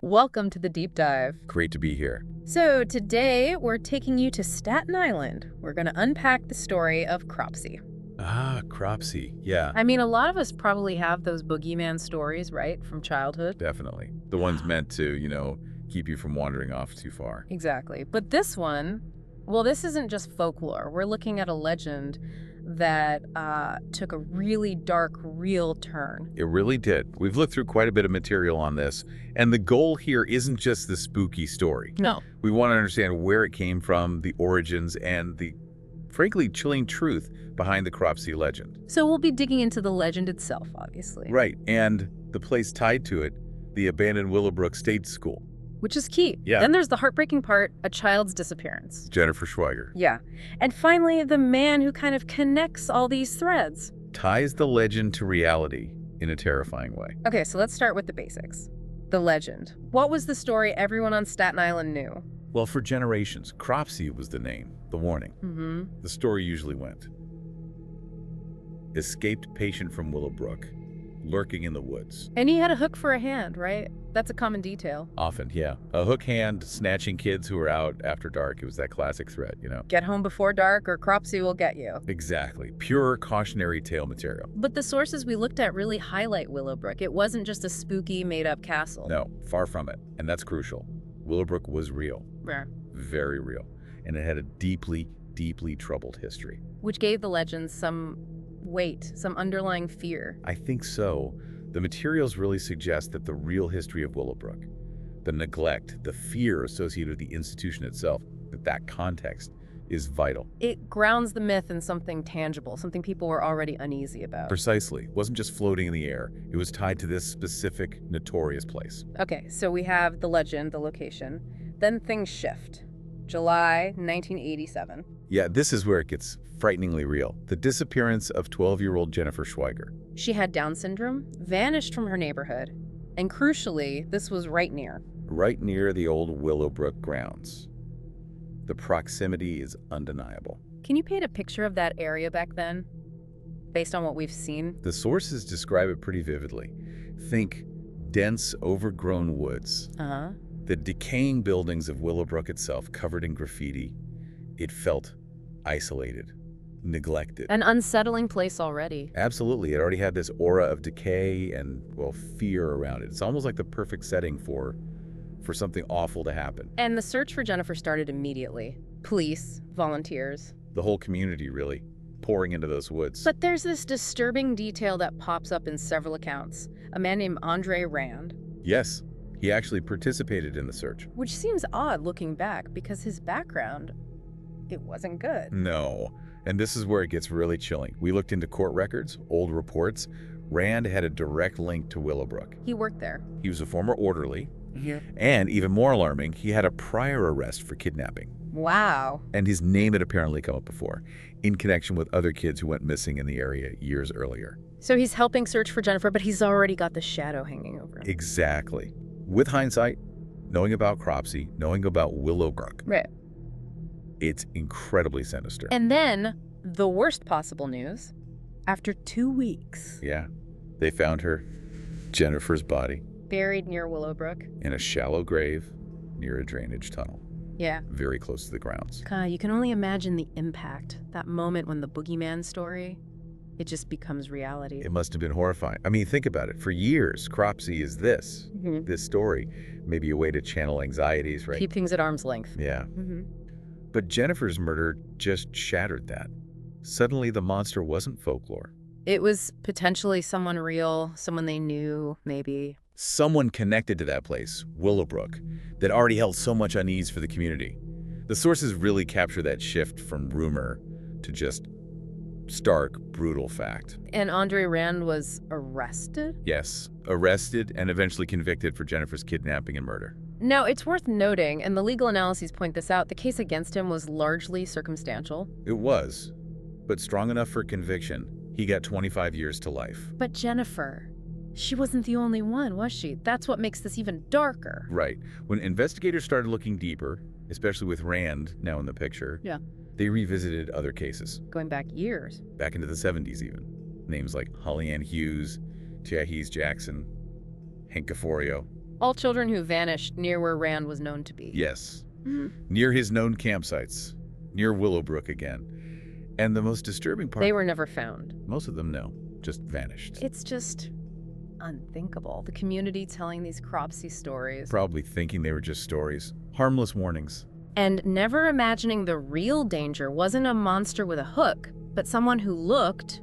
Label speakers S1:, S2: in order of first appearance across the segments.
S1: Welcome to the deep dive.
S2: Great to be here.
S1: So today we're taking you to Staten Island. We're going to unpack the story of Cropsey.
S2: Ah, Cropsey. Yeah,
S1: I mean, a lot of us probably have those boogeyman stories, right, from childhood.
S2: definitely. The ones meant to, keep you from wandering off too far.
S1: Exactly. But this one, well, this isn't just folklore. We're looking at a legend that took a really dark, real turn.
S2: It really did. We've looked through quite a bit of material on this, and the goal here isn't just the spooky story.
S1: No.
S2: We want to understand where it came from, the origins, and the, frankly, chilling truth behind the Cropsey legend.
S1: So we'll be digging into the legend itself, obviously.
S2: Right, and the place tied to it, the abandoned Willowbrook State School.
S1: Which is key.
S2: Yeah.
S1: Then there's the heartbreaking part, a child's disappearance.
S2: Jennifer Schweiger.
S1: Yeah. And finally, the man who kind of connects all these threads.
S2: Ties the legend to reality in a terrifying way.
S1: Okay, so let's start with the basics. The legend. What was the story everyone on Staten Island knew?
S2: Well, for generations, Cropsey was the name, the warning.
S1: Mm-hmm.
S2: The story usually went: escaped patient from Willowbrook, lurking in the woods.
S1: And he had a hook for a hand, right? That's a common detail.
S2: Often, yeah. A hook hand snatching kids who were out after dark. It was that classic threat,
S1: Get home before dark or Cropsey will get you.
S2: Exactly. Pure cautionary tale material.
S1: But the sources we looked at really highlight Willowbrook. It wasn't just a spooky, made-up castle.
S2: No, far from it. And that's crucial. Willowbrook was real.
S1: Rare.
S2: Very real. And it had a deeply, deeply troubled history.
S1: Which gave the legend some weight, some underlying fear.
S2: I think so. The materials really suggest that the real history of Willowbrook, the neglect, the fear associated with the institution itself, that context is vital.
S1: It grounds the myth in something tangible, something people were already uneasy about.
S2: Precisely. It wasn't just floating in the air. It was tied to this specific, notorious place.
S1: Okay, so we have the legend, the location. Then things shift. July 1987.
S2: Yeah, this is where it gets frighteningly real. The disappearance of 12-year-old Jennifer Schweiger.
S1: She had Down syndrome, vanished from her neighborhood, and crucially, this was right near.
S2: Right near the old Willowbrook grounds. The proximity is undeniable.
S1: Can you paint a picture of that area back then, based on what we've seen?
S2: The sources describe it pretty vividly. Think dense, overgrown woods.
S1: Uh-huh.
S2: The decaying buildings of Willowbrook itself covered in graffiti. It felt isolated, neglected.
S1: An unsettling place already.
S2: Absolutely. It already had this aura of decay and, well, fear around it. It's almost like the perfect setting for something awful to happen.
S1: And the search for Jennifer started immediately. Police, volunteers.
S2: The whole community, really, pouring into those woods.
S1: But there's this disturbing detail that pops up in several accounts. A man named Andre Rand.
S2: Yes, he actually participated in the search.
S1: Which seems odd looking back, because his background, it wasn't good.
S2: No. And this is where it gets really chilling. We looked into court records, old reports. Rand had a direct link to Willowbrook.
S1: He worked there.
S2: He was a former orderly.
S1: Yeah.
S2: And even more alarming, he had a prior arrest for kidnapping.
S1: Wow.
S2: And his name had apparently come up before, in connection with other kids who went missing in the area years earlier.
S1: So he's helping search for Jennifer, but he's already got the shadow hanging over him.
S2: Exactly. With hindsight, knowing about Cropsey, knowing about Willowbrook,
S1: Right.
S2: it's incredibly sinister.
S1: And then, the worst possible news, after 2 weeks.
S2: Yeah, they found her, Jennifer's body,
S1: Buried near Willowbrook.
S2: in a shallow grave near a drainage tunnel,
S1: Yeah.
S2: very close to the grounds.
S1: You can only imagine the impact, that moment when the boogeyman story, it just becomes reality.
S2: It must have been horrifying. I mean, think about it. For years, Cropsey is this story, maybe a way to channel anxieties, right?
S1: Keep things at arm's length.
S2: Yeah.
S1: Mm-hmm.
S2: But Jennifer's murder just shattered that. Suddenly, the monster wasn't folklore.
S1: It was potentially someone real, someone they knew, maybe.
S2: Someone connected to that place, Willowbrook, that already held so much unease for the community. The sources really capture that shift from rumor to just stark, brutal fact.
S1: And Andre Rand was arrested?
S2: Yes, arrested and eventually convicted for Jennifer's kidnapping and murder.
S1: Now, it's worth noting, and the legal analyses point this out, the case against him was largely circumstantial.
S2: It was, but strong enough for conviction. He got 25 years to life.
S1: But Jennifer, she wasn't the only one, was she? That's what makes this even darker.
S2: Right. When investigators started looking deeper, especially with Rand now in the picture,
S1: Yeah.
S2: they revisited other cases,
S1: Going back years.
S2: back into the 70s even. Names like Holly Ann Hughes, Jahiz Jackson, Hank Gaforio.
S1: All children who vanished near where Rand was known to be.
S2: Yes.
S1: Mhm.
S2: Near his known campsites. Near Willowbrook again. And the most disturbing part...
S1: They were never found.
S2: Most of them, no. Just vanished.
S1: It's just unthinkable. The community telling these Cropsey stories.
S2: Probably thinking they were just stories. Harmless warnings.
S1: And never imagining the real danger wasn't a monster with a hook, but someone who looked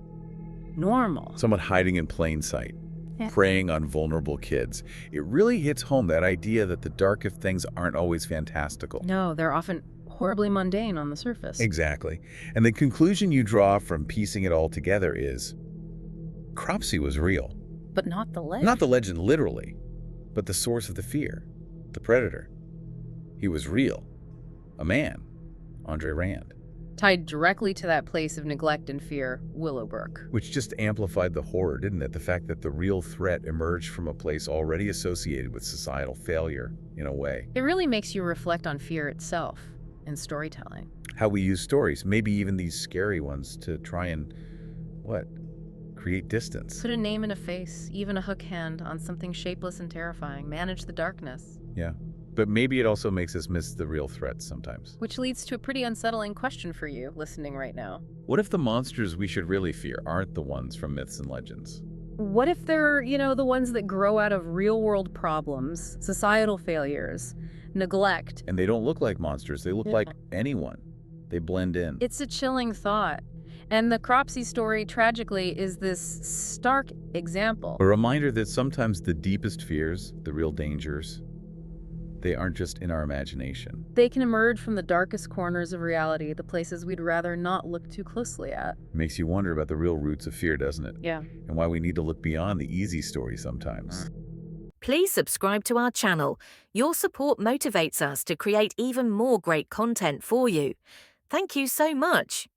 S1: normal.
S2: Someone hiding in plain sight.
S1: Yeah.
S2: Preying on vulnerable kids. It really hits home, that idea that the darkest things aren't always fantastical.
S1: No, they're often horribly mundane on the surface.
S2: Exactly. And the conclusion you draw from piecing it all together is Cropsey was real.
S1: But not the legend.
S2: Not the legend literally, but the source of the fear, the predator. He was real. A man, Andre Rand.
S1: Tied directly to that place of neglect and fear, Willowbrook.
S2: Which just amplified the horror, didn't it? The fact that the real threat emerged from a place already associated with societal failure, in a way.
S1: It really makes you reflect on fear itself in storytelling.
S2: How we use stories, maybe even these scary ones, to try and, create distance.
S1: Put a name and a face, even a hook hand, on something shapeless and terrifying. Manage the darkness.
S2: Yeah. But maybe it also makes us miss the real threats sometimes.
S1: Which leads to a pretty unsettling question for you, listening right now.
S2: What if the monsters we should really fear aren't the ones from myths and legends?
S1: What if they're, the ones that grow out of real-world problems, societal failures, neglect?
S2: And they don't look like monsters. They look like anyone. They blend in.
S1: It's a chilling thought. And the Cropsey story, tragically, is this stark example.
S2: A reminder that sometimes the deepest fears, the real dangers, they aren't just in our imagination.
S1: They can emerge from the darkest corners of reality, the places we'd rather not look too closely at.
S2: It makes you wonder about the real roots of fear, doesn't it?
S1: Yeah.
S2: And why we need to look beyond the easy story sometimes.
S3: Please subscribe to our channel. Your support motivates us to create even more great content for you. Thank you so much.